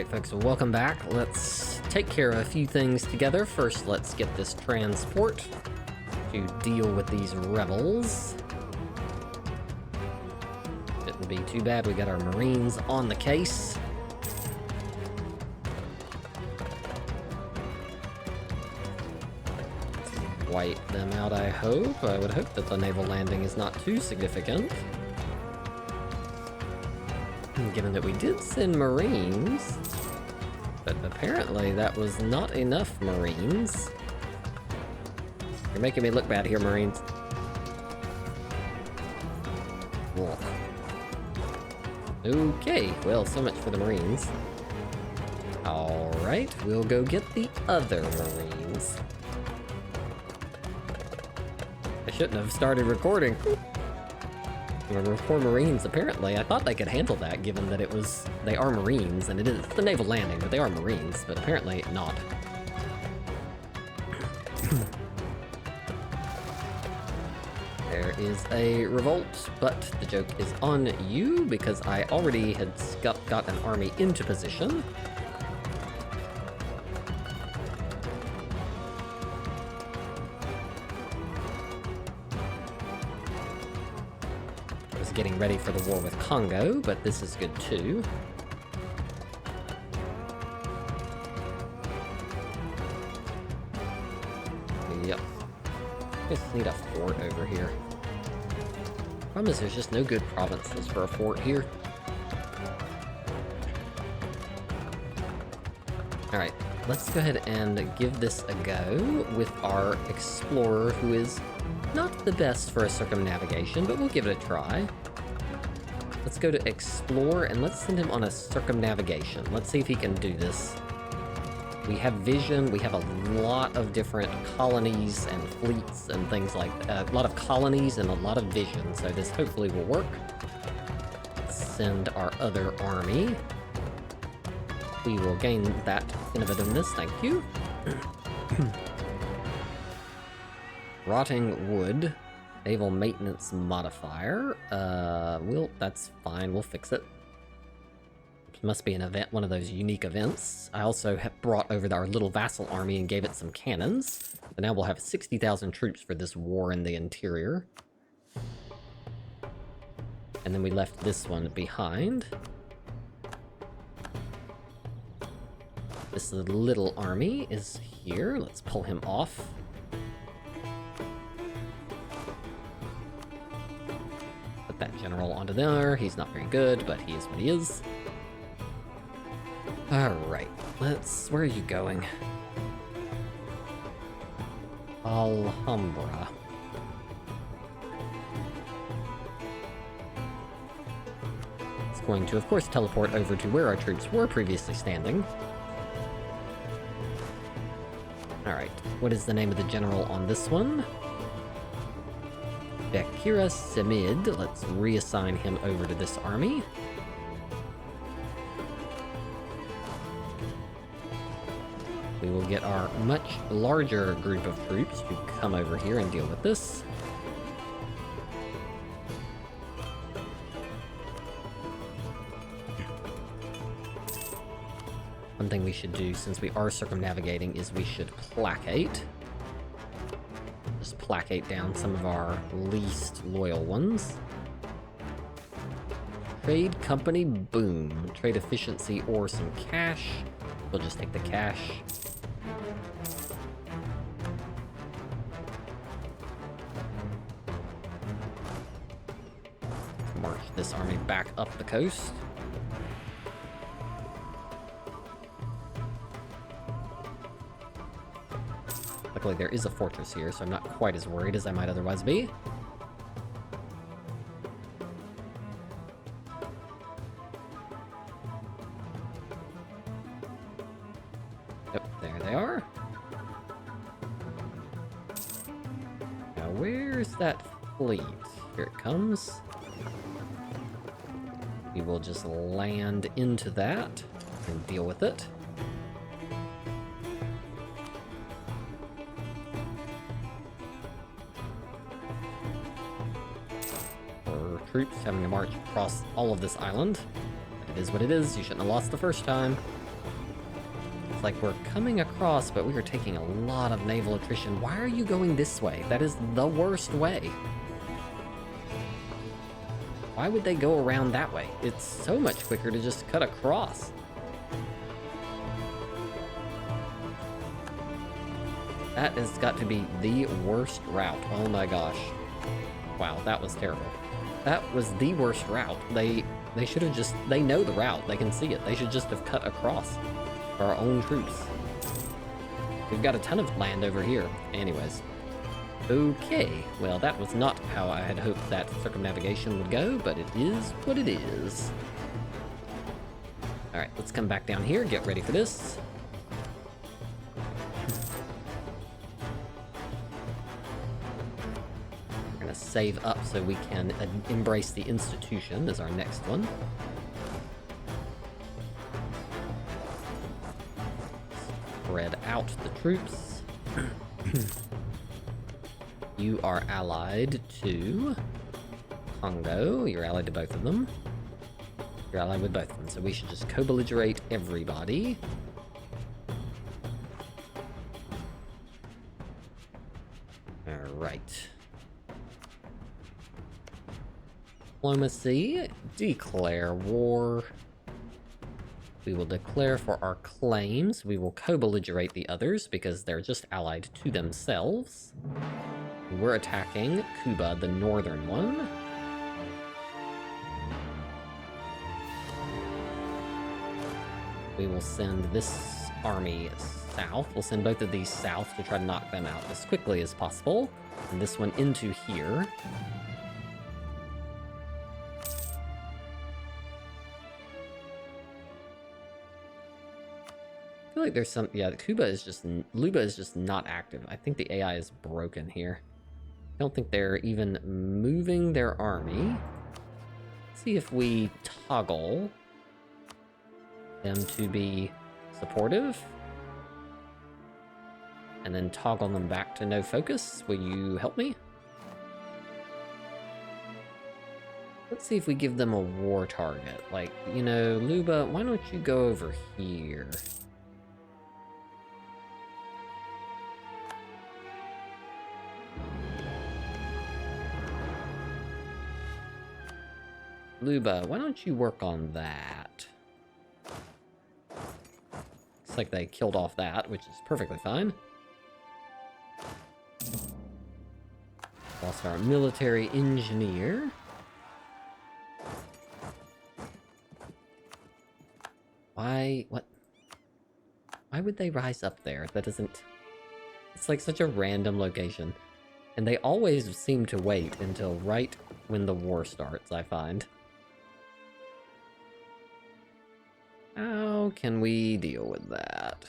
Alright folks, welcome back. Let's take care of a few things together. First, let's get this transport to deal with these rebels. Shouldn't be too bad, we got our Marines on the case. Wipe them out, I hope. I would hope that the naval landing is not too significant. Given that we did send Marines, but apparently that was not enough Marines. You're making me look bad here, Marines. Whoa. Okay, well, so much for the Marines. Alright, we'll go get the other Marines. I shouldn't have started recording. There were 4 Marines, apparently. I thought they could handle that, given that they are Marines, and it is the naval landing, but they are Marines, but apparently not. There is a revolt, but the joke is on you, because I already had got an army into position. Getting ready for the war with Congo, but this is good too. Yep. Just need a fort over here. Problem is there's just no good provinces for a fort here. Alright, let's go ahead and give this a go with our explorer, who is not the best for a circumnavigation, but we'll give it a try. Let's go to explore, and let's send him on a circumnavigation. Let's see if he can do this. We have vision, we have a lot of different colonies and fleets and things like that. A lot of colonies and a lot of vision, so this hopefully will work. Let's send our other army. We will gain that innovativeness, thank you. Rotting wood. Naval maintenance modifier. That's fine, we'll fix it. It must be an event, one of those unique events. I also have brought over our little vassal army and gave it some cannons. So now we'll have 60,000 troops for this war in the interior. And then we left this one behind. This little army is here. Let's pull him off. That general onto there. He's not very good, but he is what he is. Alright, where are you going? Alhambra. It's going to, of course, teleport over to where our troops were previously standing. Alright, what is the name of the general on this one? Bakira Semid. Let's reassign him over to this army. We will get our much larger group of troops to come over here and deal with this. One thing we should do, since we are circumnavigating, is we should placate. Just placate down some of our least loyal ones. Trade company, boom. Trade efficiency or some cash. We'll just take the cash. March this army back up the coast. Luckily, there is a fortress here, so I'm not quite as worried as I might otherwise be. Yep, there they are. Now, where's that fleet? Here it comes. We will just land into that and deal with it. Troops having to march across all of this island. But it is what it is. You shouldn't have lost the first time. like we're coming across, but we are taking a lot of naval attrition. Why are you going this way? That is the worst way. Why would they go around that way? It's so much quicker to just cut across. That has got to be the worst route. Oh my gosh. Wow, that was terrible. That was the worst route. They should have just... They know the route. They can see it. They should just have cut across for our own troops. We've got a ton of land over here. Anyways. Okay. Well, that was not how I had hoped that circumnavigation would go, but it is what it is. Alright, let's come back down here. Get ready for this. Save up so we can embrace the institution as our next one. Spread out the troops. You are allied to Congo. You're allied to both of them. You're allied with both of them, so we should just co-belligerate everybody. Alright. Diplomacy, declare war. We will declare for our claims. We will co-belligerate the others because they're just allied to themselves. We're attacking Cuba, the northern one. We will send this army south. We'll send both of these south to try to knock them out as quickly as possible. And this one into here. I feel like there's some... Yeah, Luba is just not active. I think the AI is broken here. I don't think they're even moving their army. Let's see if we toggle them to be supportive. And then toggle them back to no focus. Will you help me? Let's see if we give them a war target. Like, you know, Luba, why don't you go over here? Luba, why don't you work on that? Looks like they killed off that, which is perfectly fine. Lost our military engineer. Why? What? Why would they rise up there? That doesn't... It's like such a random location. And they always seem to wait until right when the war starts, I find. How can we deal with that?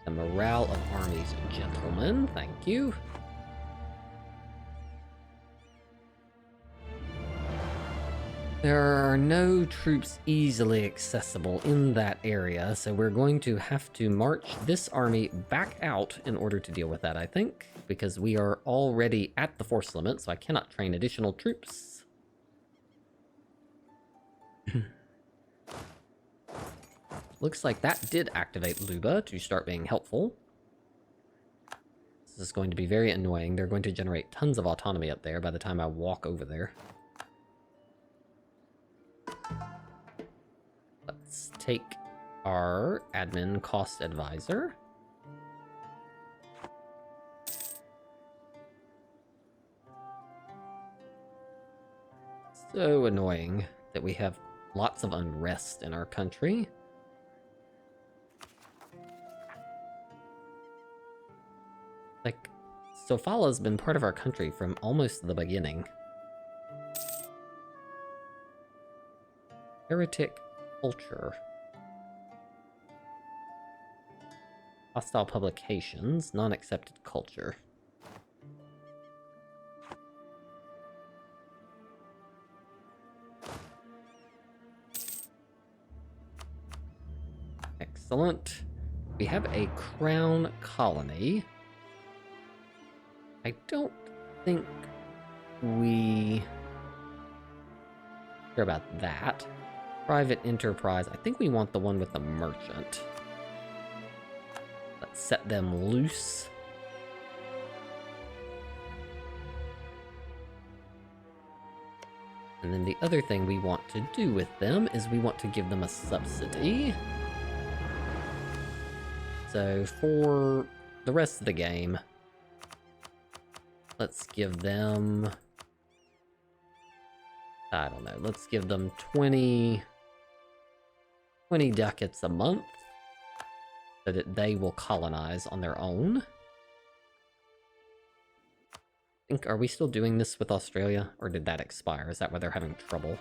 The morale of armies, gentlemen. Thank you. There are no troops easily accessible in that area, so we're going to have to march this army back out in order to deal with that, I think, because we are already at the force limit, so I cannot train additional troops. Looks like that did activate Luba to start being helpful. This is going to be very annoying. They're going to generate tons of autonomy up there by the time I walk over there. Let's take our admin cost advisor. So annoying that we have lots of unrest in our country. Like, Sofala's been part of our country from almost the beginning. Heretic culture. Hostile publications, non-accepted culture. Excellent. We have a crown colony. I don't think we care about that. Private enterprise. I think we want the one with the merchant. Let's set them loose. And then the other thing we want to do with them is we want to give them a subsidy. So for the rest of the game, let's give them, I don't know, let's give them 20 ducats a month so that they will colonize on their own. Are we still doing this with Australia, or did that expire? Is that why they're having trouble?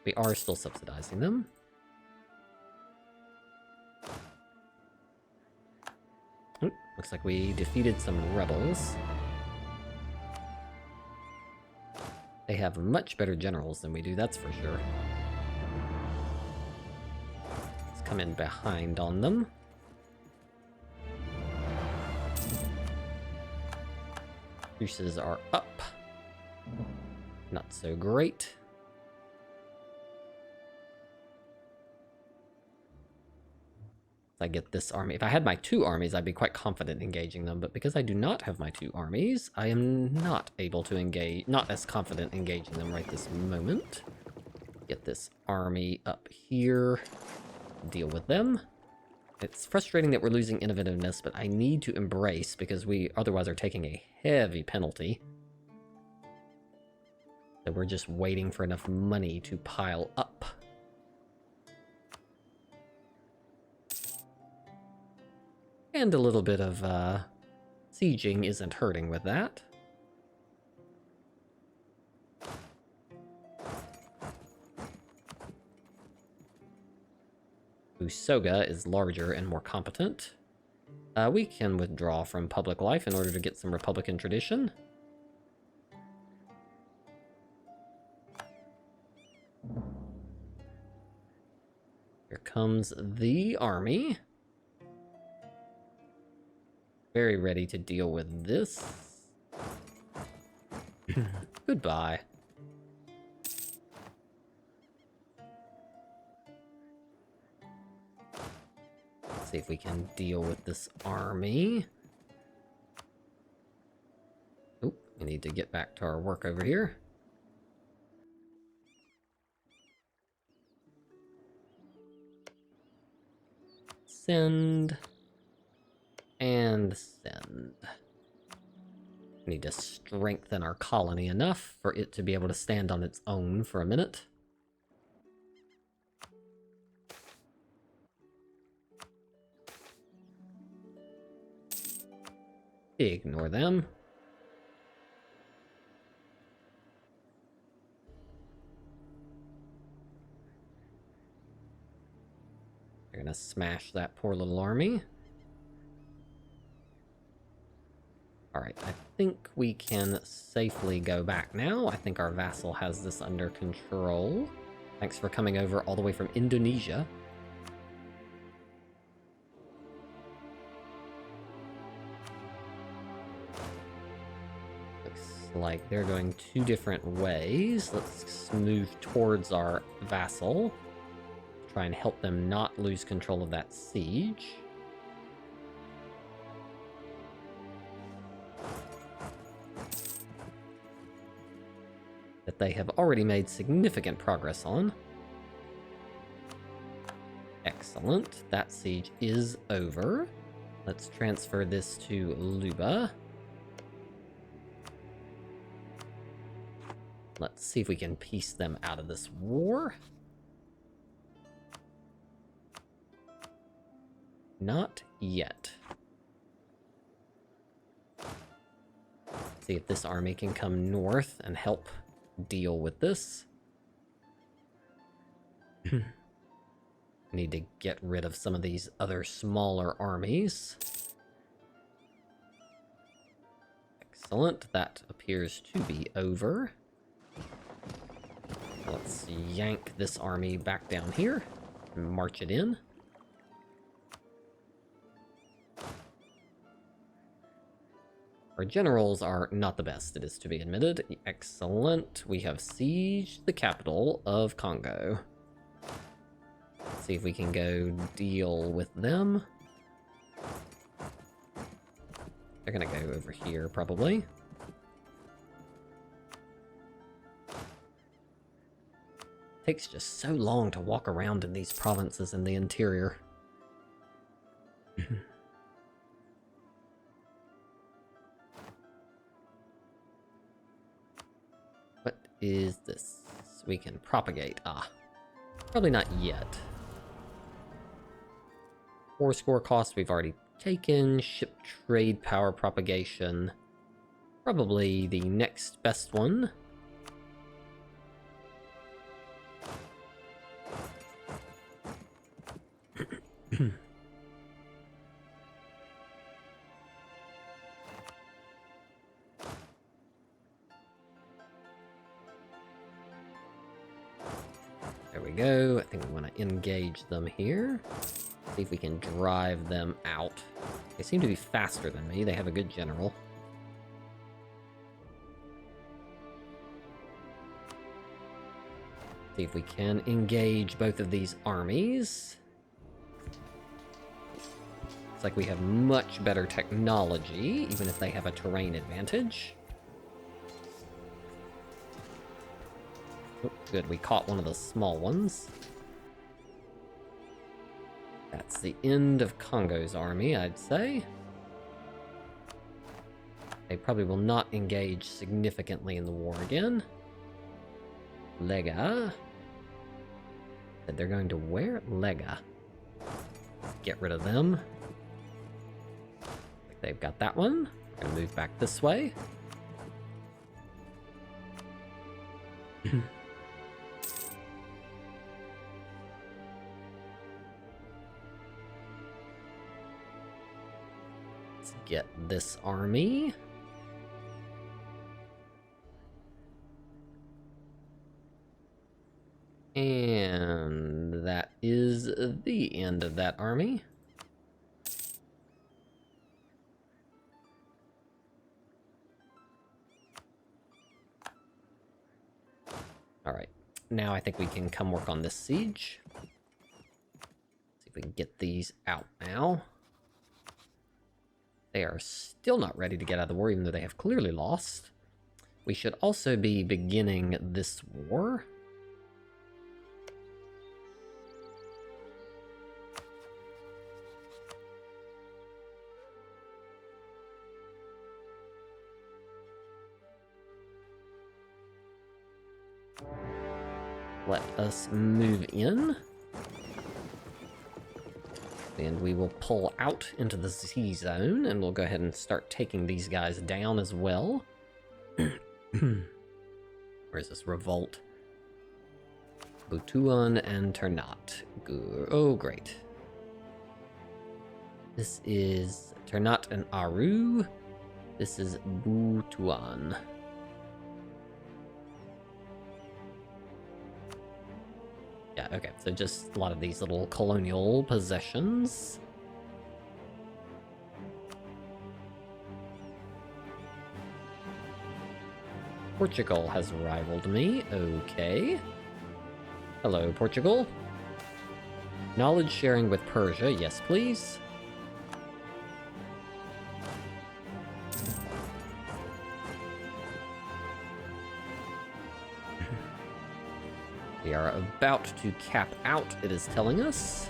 We are still subsidizing them. Oop, looks like we defeated some rebels. They have much better generals than we do, that's for sure. Let's come in behind on them. Truces are up. Not so great. I get this army. If I had my 2 armies, I'd be quite confident engaging them, but because I do not have my 2 armies, I am not able to engage, not as confident engaging them right this moment. Get this army up here, deal with them. It's frustrating that we're losing innovativeness, but I need to embrace because we otherwise are taking a heavy penalty. So we're just waiting for enough money to pile up. And a little bit of sieging isn't hurting with that. Usoga is larger and more competent. We can withdraw from public life in order to get some Republican tradition. Here comes the army. Very ready to deal with this. Goodbye. Let's see if we can deal with this army. Oh, we need to get back to our work over here. Send. And send. Need to strengthen our colony enough for it to be able to stand on its own for a minute. Ignore them. They're gonna smash that poor little army. Alright, I think we can safely go back now. I think our vassal has this under control. Thanks for coming over all the way from Indonesia. Looks like they're going 2 different ways. Let's move towards our vassal. Try and help them not lose control of that siege. That they have already made significant progress on. Excellent. That siege is over. Let's transfer this to Luba. Let's see if we can piece them out of this war. Not yet. See if this army can come north and help deal with this. Need to get rid of some of these other smaller armies. Excellent. That appears to be over. Let's yank this army back down here and march it in. Our generals are not the best, it is to be admitted. Excellent. We have sieged the capital of Congo. Let's see if we can go deal with them. They're gonna go over here, probably. Takes just so long to walk around in these provinces in the interior. What is this? We can propagate. Ah, probably not yet. 4 score cost we've already taken. Ship trade power propagation. Probably the next best one. There we go. I think we want to engage them here. See if we can drive them out. They seem to be faster than me. They have a good general. See if we can engage both of these armies. It's like we have much better technology, even if they have a terrain advantage. Oh, good, we caught one of the small ones. That's the end of Congo's army, I'd say. They probably will not engage significantly in the war again. Lega. Said they're going to where? Lega. Get rid of them. They've got that one. We're gonna move back this way. Let's get this army. And that is the end of that army. Alright, now I think we can come work on this siege. See if we can get these out now. They are still not ready to get out of the war, even though they have clearly lost. We should also be beginning this war. Let us move in. And we will pull out into the sea zone, and we'll go ahead and start taking these guys down as well. Where's this revolt? Butuan and Ternat. Oh, great. This is Ternat and Aru. This is Butuan. Yeah, okay, so just a lot of these little colonial possessions. Portugal has rivaled me, okay. Hello, Portugal. Knowledge sharing with Persia, yes please. We are about to cap out, it is telling us.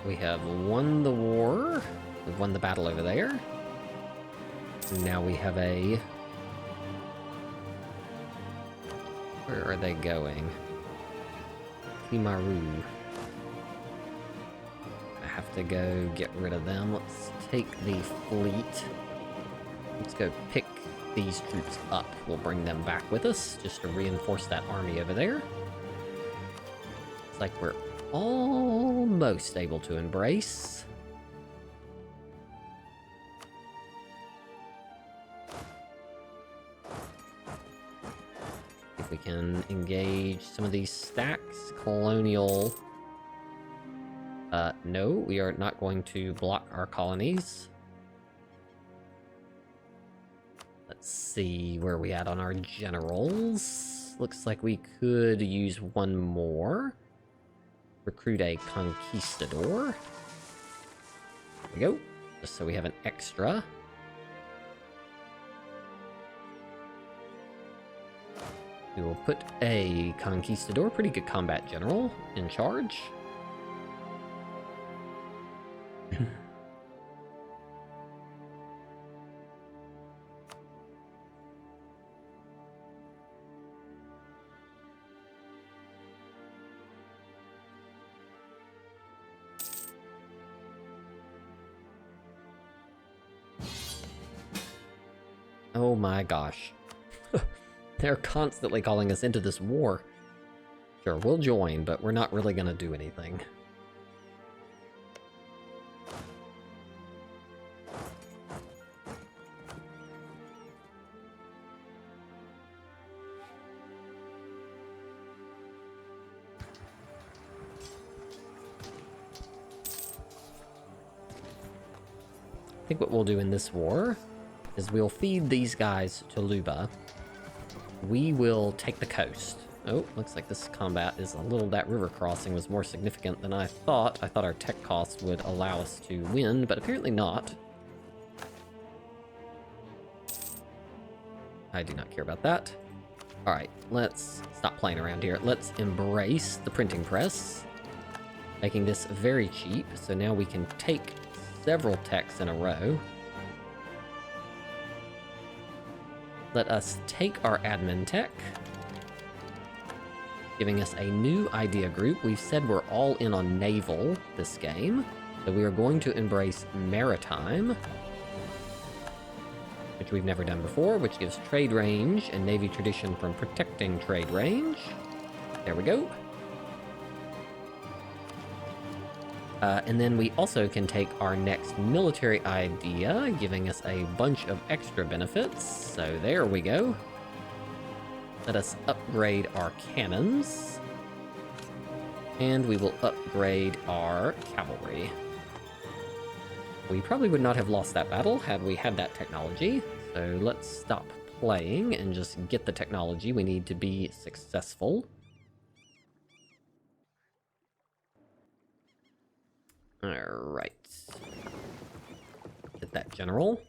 We have won the war. We've won the battle over there. Now we have a... Where are they going? Timaru. I have to go get rid of them. Let's take the fleet. Let's go pick these troops up. We'll bring them back with us just to reinforce that army over there. It's like we're almost able to embrace. We can engage some of these stacks. Colonial... no, we are not going to block our colonies. Let's see where we at on our generals. Looks like we could use one more. Recruit a conquistador. There we go. Just so we have an extra. We will put a conquistador, pretty good combat general, in charge. Oh my gosh. They're constantly calling us into this war. Sure, we'll join, but we're not really gonna do anything. I think what we'll do in this war is we'll feed these guys to Luba. We will take the coast. Oh, looks like this combat is a little... That river crossing was more significant than I thought. I thought our tech cost would allow us to win, but apparently not. I do not care about that. Alright, let's stop playing around here. Let's embrace the printing press, making this very cheap, so now we can take several techs in a row. Let us take our admin tech, giving us a new idea group. We've said we're all in on naval this game, so we are going to embrace maritime, which we've never done before, which gives trade range and navy tradition from protecting trade range. There we go. And then we also can take our next military idea, giving us a bunch of extra benefits. So there we go. Let us upgrade our cannons. And we will upgrade our cavalry. We probably would not have lost that battle had we had that technology. So let's stop playing and just get the technology we need to be successful. Alright. Get that general.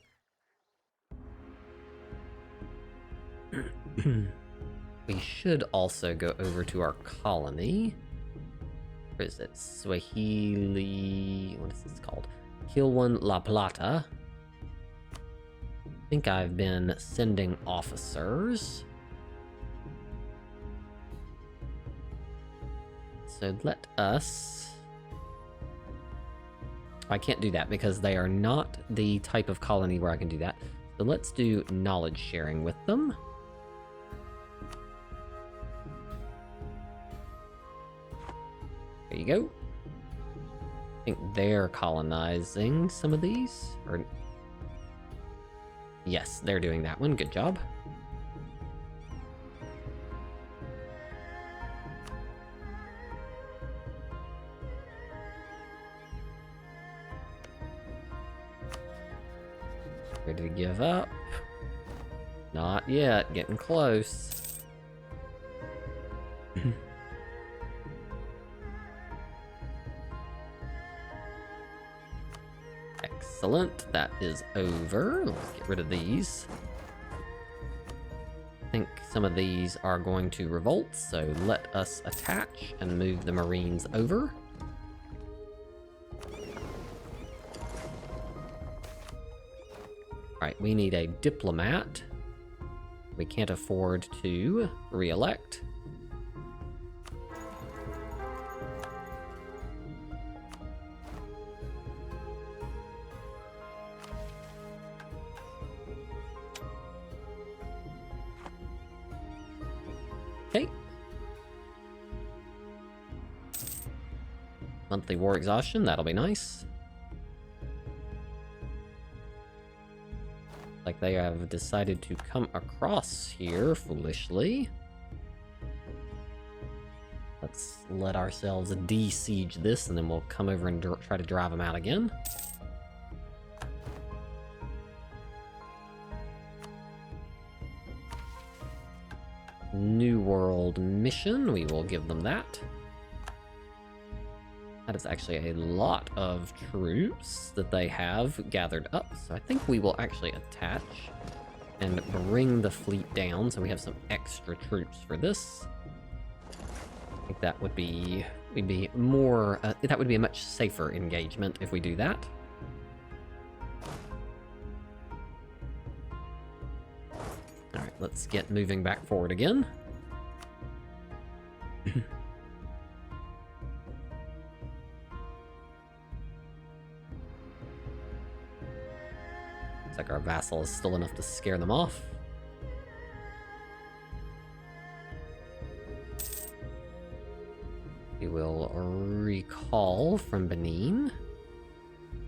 We should also go over to our colony. Where is it? Swahili... What is this called? Kilwa La Plata. I think I've been sending officers. So let us... I can't do that because they are not the type of colony where I can do that. So let's do knowledge sharing with them. There you go. I think they're colonizing some of these. Or yes, they're doing that one. Good job. Ready to give up? Not yet. Getting close. Excellent. That is over. Let's get rid of these. I think some of these are going to revolt, so let us attach and move the Marines over. Alright, we need a diplomat. We can't afford to re-elect. Okay. Monthly war exhaustion, that'll be nice. Like they have decided to come across here foolishly. let's let ourselves de-siege this, and then we'll come over and try to drive them out again. New World mission, we will give them that. That is actually a lot of troops that they have gathered up, so I think we will actually attach and bring the fleet down so we have some extra troops for this. I think that would be more, that would be a much safer engagement if we do that. Alright, let's get moving back forward again. Looks like our vassal is still enough to scare them off. We will recall from Benin.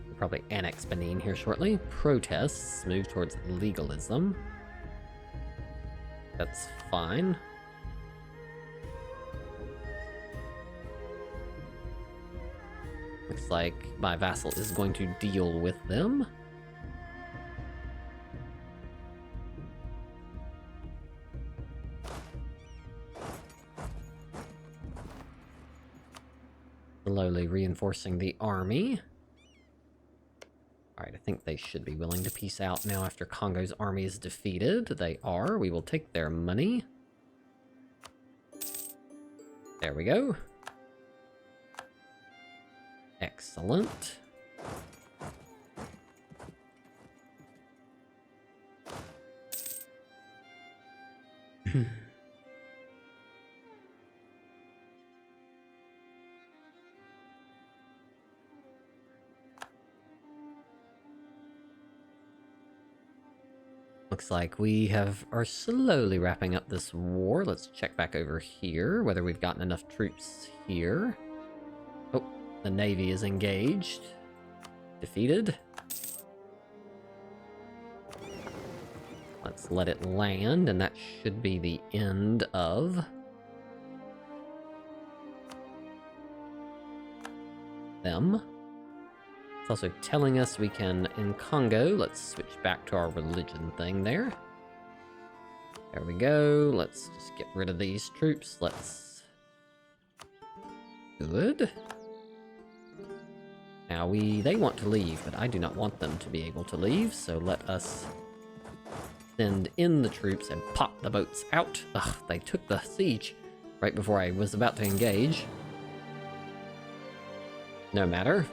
We'll probably annex Benin here shortly. Protests move towards legalism. That's fine. Looks like my vassal is going to deal with them. Slowly reinforcing the army. Alright, I think they should be willing to peace out now after Congo's army is defeated. They are. We will take their money. There we go. Excellent. Looks like we are slowly wrapping up this war. Let's check back over here, whether we've gotten enough troops here. Oh, the navy is engaged. Defeated. Let's let it land, and that should be the end of them. It's also telling us we can, in Congo, let's switch back to our religion thing there. There we go. Let's just get rid of these troops. Good. Now they want to leave, but I do not want them to be able to leave, so let us send in the troops and pop the boats out. Ugh, they took the siege right before I was about to engage. No matter.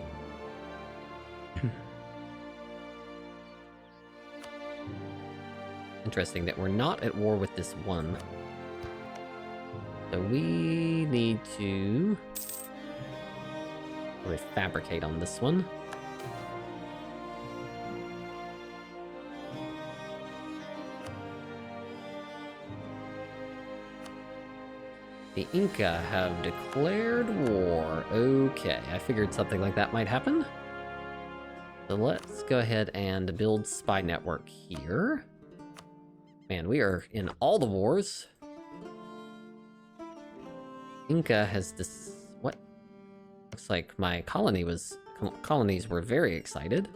Interesting that we're not at war with this one. So we need to really fabricate on this one. The Inca have declared war. Okay, I figured something like that might happen. So let's go ahead and build spy network here. Man, we are in all the wars. Inca has this... What? Looks like my colonies were very excited.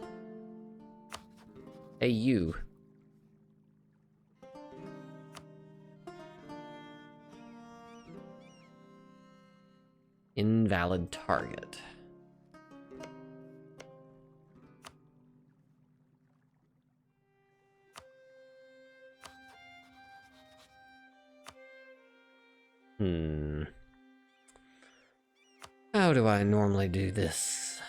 Hey, you. Invalid target. How do I normally do this?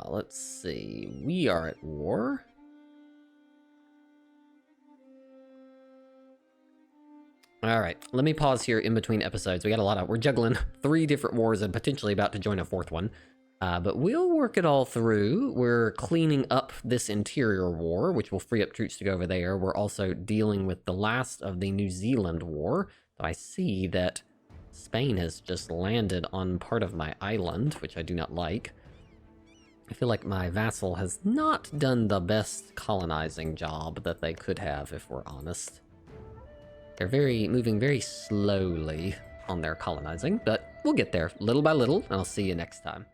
Let's see. We are at war. All right, let me pause here in between episodes. We got a lot of... We're juggling 3 different wars and potentially about to join a 4th one. But we'll work it all through. We're cleaning up this interior war, which will free up troops to go over there. We're also dealing with the last of the New Zealand war. So I see that Spain has just landed on part of my island, which I do not like. I feel like my vassal has not done the best colonizing job that they could have, if we're honest. They're moving very slowly on their colonizing, but we'll get there little by little, and I'll see you next time.